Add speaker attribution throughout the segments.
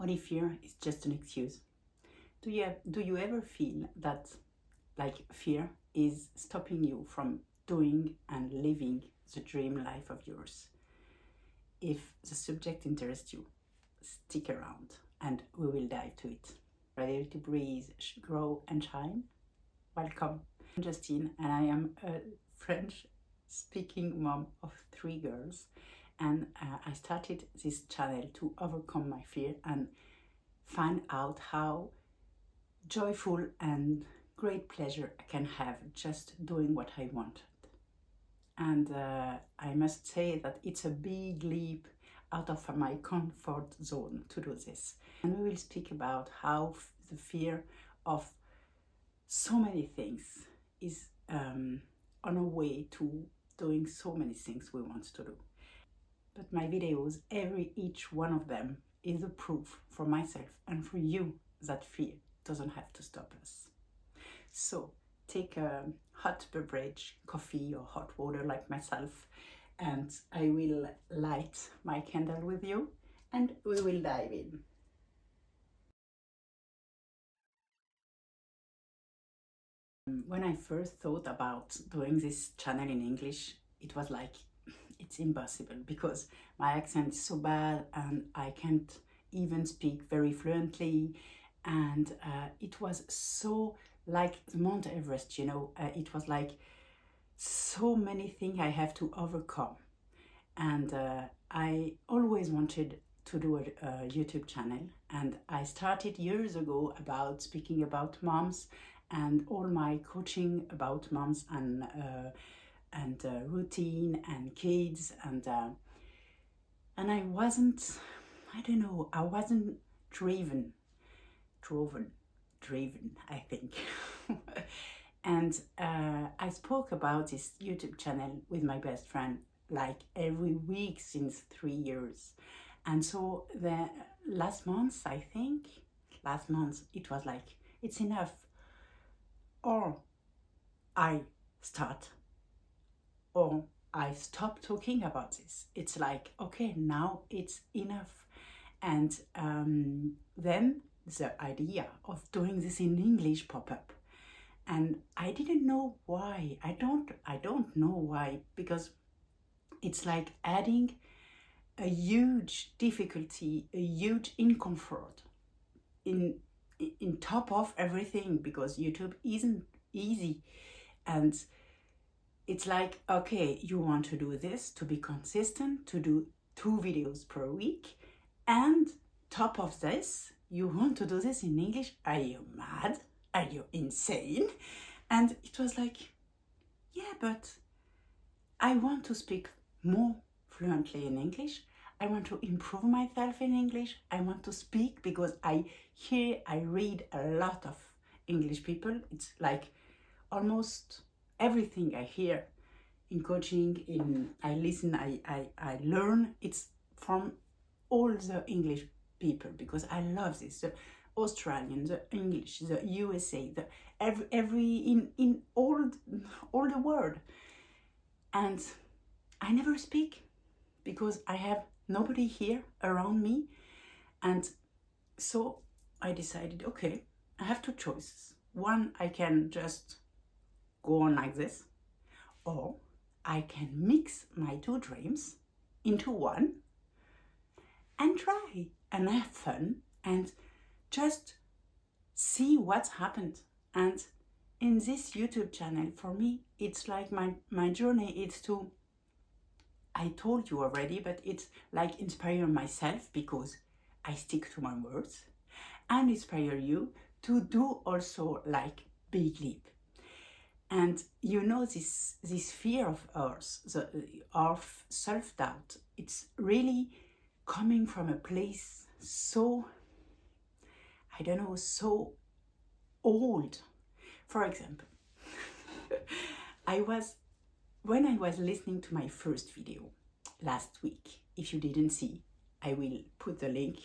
Speaker 1: only fear is just an excuse. Do you ever feel that like fear is stopping you from doing and living the dream life of yours? If the subject interests you, stick around and we will dive to it. Ready to breathe, grow and shine? Welcome. I'm Justine and I am a French speaking mom of 3 girls, and I started this channel to overcome my fear and find out how joyful and great pleasure I can have just doing what I wanted. And I must say that it's a big leap out of my comfort zone to do this. And we will speak about how the fear of so many things is on a way to doing so many things we want to do. But my videos, each one of them, is a proof for myself and for you that fear doesn't have to stop us. So take a hot beverage, coffee or hot water like myself, and I will light my candle with you and we will dive in. When I first thought about doing this channel in English, it was like, it's impossible because my accent is so bad and I can't even speak very fluently, and it was so like the Mount Everest, you know. It was like so many things I have to overcome, and I always wanted to do a YouTube channel, and I started years ago about speaking about moms and all my coaching about moms and routine and kids, and I wasn't, I don't know, I wasn't driven, I think. And I spoke about this YouTube channel with my best friend like every week since 3 years. And so the last month, it was like, it's enough. Or I start, or I stop talking about this. It's like, okay, now it's enough. And then the idea of doing this in English pop up. And I didn't know why. I don't know why, because it's like adding a huge difficulty, a huge discomfort in top of everything, because YouTube isn't easy. And it's like, okay, you want to do this, to be consistent, to do 2 videos per week, and top of this, you want to do this in English? Are you mad? Are you insane? And it was like, yeah, but I want to speak more fluently in English. I want to improve myself in English. I want to speak because I read a lot of English people. It's like almost everything I hear in coaching, I listen, I learn, it's from all the English people, because I love this. The Australian, the English, the USA, the every in all the world. And I never speak because I have nobody here around me. And so I decided, okay, I have 2 choices. One, I can just go on like this, or I can mix my 2 dreams into one and try and have fun and just see what's happened. And in this YouTube channel, for me, it's like my journey is to, I told you already, but it's like inspire myself because I stick to my words, and inspire you to do also like big leap. And you know, this fear of ours, of self-doubt, it's really coming from a place so, I don't know, so old. For example, when I was listening to my first video last week, if you didn't see, I will put the link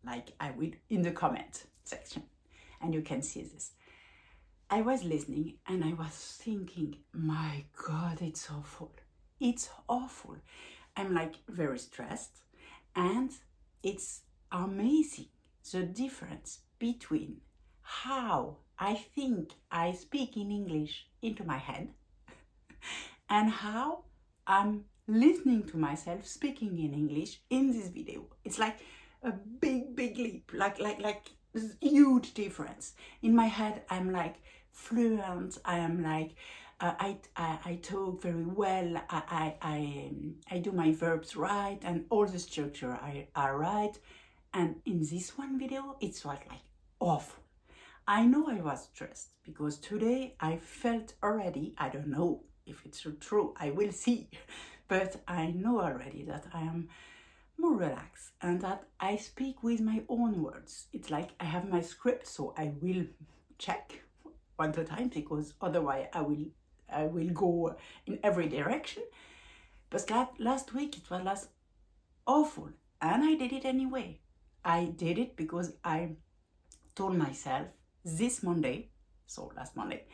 Speaker 1: like I will in the comment section, and you can see this. I was listening and I was thinking, my God, it's awful. It's awful. I'm like very stressed, And it's amazing the difference between how I think I speak in English into my head and how I'm listening to myself speaking in English in this video. It's like a big leap, like huge difference. In my head, I'm like fluent. I am like I talk very well. I do my verbs right, and all the structure are right. And in this one video, it was like awful. I know I was stressed because today I felt already, I don't know if it's true, I will see, but I know already that I am more relaxed and that I speak with my own words. It's like I have my script, so I will check one two times because otherwise I will go in every direction. But last week it was awful, and I did it anyway. I did it because I told myself this Monday, so last Monday,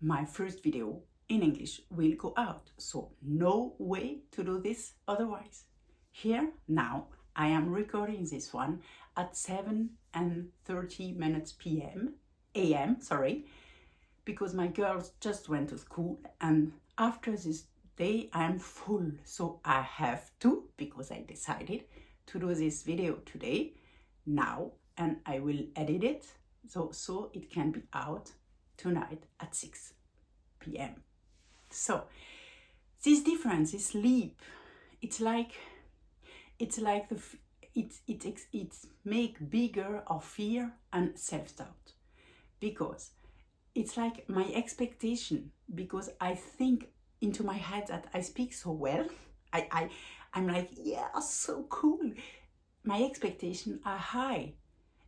Speaker 1: my first video in English will go out. So no way to do this otherwise. Here now I am recording this one at 7:30 p.m. a.m. because my girls just went to school, and after this day I'm full, so I have to, because I decided to do this video today now, and I will edit it so it can be out tonight at 6 p.m. So this difference, this leap, it's like it make bigger of fear and self-doubt, because it's like my expectation, because I think into my head that I speak so well. I'm like, yeah, so cool. My expectations are high.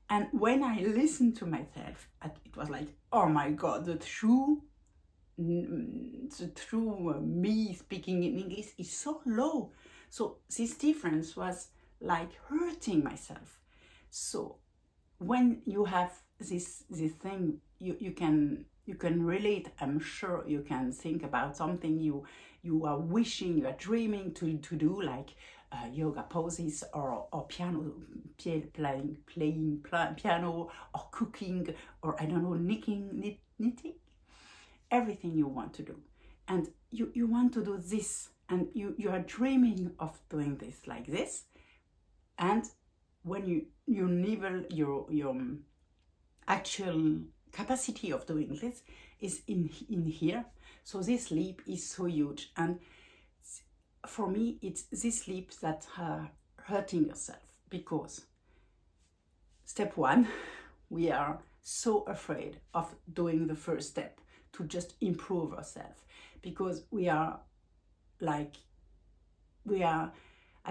Speaker 1: And when I listen to myself, it was like, oh my God, the true me speaking in English is so low. So this difference was like hurting myself. So when you have this thing, you can relate. I'm sure you can think about something you are wishing, you are dreaming to do, like yoga poses or piano, playing piano, or cooking, or I don't know, knitting, everything you want to do. And you want to do this, and you are dreaming of doing this like this. And when you level your actual capacity of doing this is in here. So this leap is so huge, and for me it's this leap that hurting yourself, because step one, we are so afraid of doing the first step to just improve ourselves, because we are I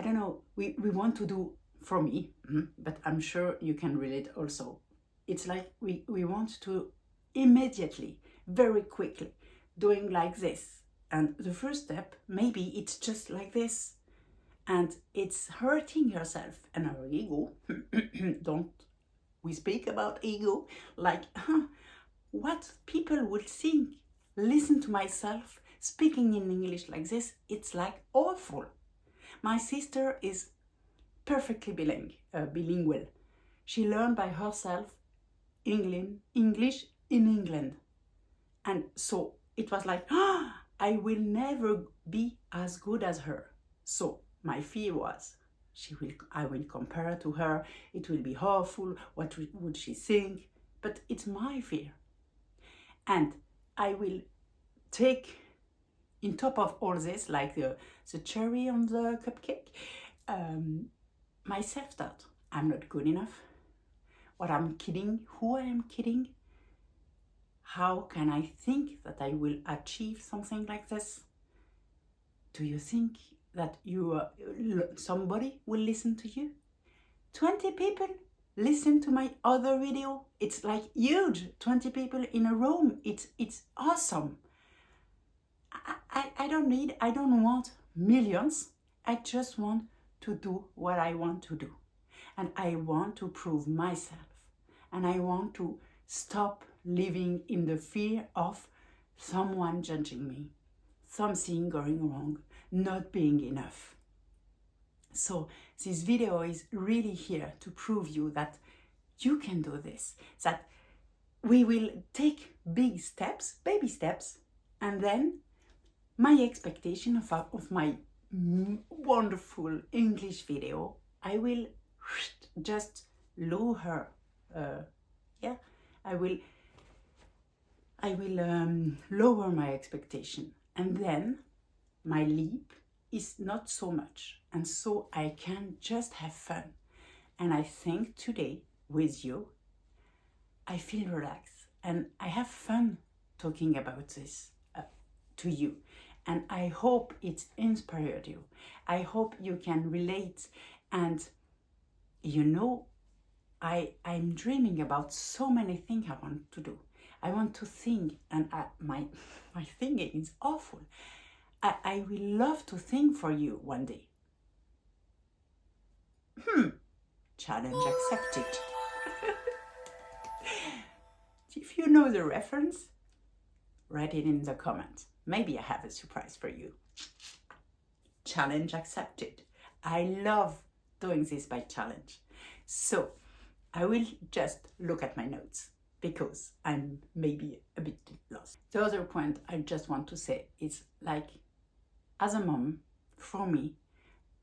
Speaker 1: don't know, we want to do, for me, but I'm sure you can relate also. It's like we want to immediately, very quickly, doing like this. And the first step, maybe it's just like this. And it's hurting yourself and our ego. Don't we speak about ego? Like, what people will think? Listen to myself speaking in English like this. It's like awful. My sister is perfectly bilingual. She learned by herself English in England. And so it was like, I will never be as good as her. So my fear was, I will compare to her, it will be awful, what would she think? But it's my fear. And I will take, in top of all this, like the cherry on the cupcake, my self-doubt. I'm not good enough. What I'm kidding, who I am kidding. How can I think that I will achieve something like this? Do you think that somebody will listen to you? 20 people listen to my other video. It's like huge. 20 people in a room. It's awesome. I don't want millions. I just want to do what I want to do. And I want to prove myself. And I want to stop living in the fear of someone judging me, something going wrong, not being enough. So this video is really here to prove you that you can do this, that we will take big steps, baby steps, and then my expectation of my wonderful English video, I will just lower, I will lower my expectation, and then my leap is not so much, and so I can just have fun. And I think today with you, I feel relaxed and I have fun talking about this to you. And I hope it inspired you. I hope you can relate. And you know, I'm dreaming about so many things I want to do. I want to sing, and my singing is awful. I will love to sing for you one day. Challenge accepted. If you know the reference, write it in the comments. Maybe I have a surprise for you. Challenge accepted. I love doing this by challenge. So I will just look at my notes because I'm maybe a bit lost. The other point I just want to say is, like, as a mom, for me,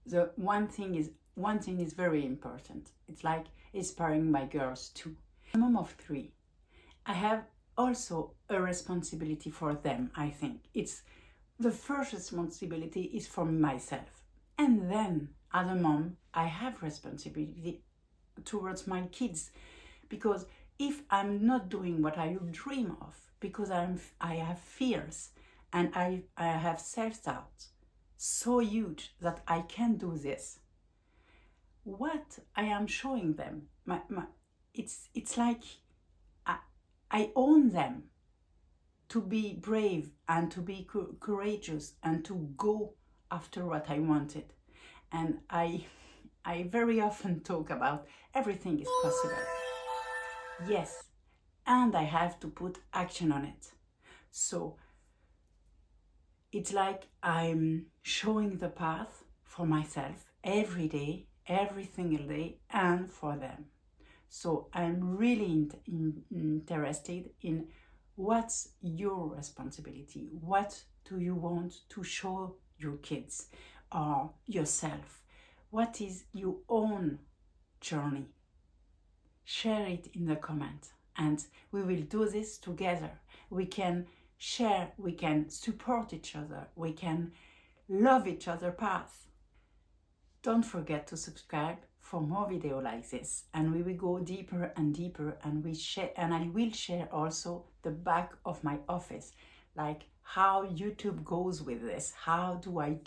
Speaker 1: the one thing is very important. It's like inspiring my girls too. I'm a mom of 3. I have also a responsibility for them, I think. It's the first responsibility is for myself. And then, as a mom, I have responsibility towards my kids. Because if I'm not doing what I dream of, because I have fears and I have self-doubt so huge that I can't do this, what I am showing them, it's like I own them to be brave and to be courageous and to go after what I wanted. And I very often talk about everything is possible. Yes, and I have to put action on it. So it's like I'm showing the path for myself every day, every single day, and for them. So I'm really interested in what's your responsibility. What do you want to show your kids or yourself? What is your own journey? Share it in the comments, and we will do this together. We can share, we can support each other, we can love each other's path. Don't forget to subscribe for more videos like this, and we will go deeper and deeper, and I will share also the back of my office, like how YouTube goes with this, how do I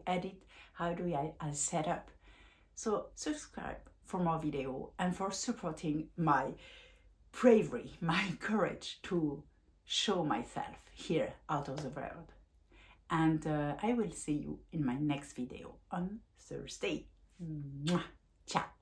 Speaker 1: edit, how do I set up. So subscribe for more video and for supporting my bravery, my courage to show myself here out of the world. And I will see you in my next video on Thursday. Mwah. Ciao.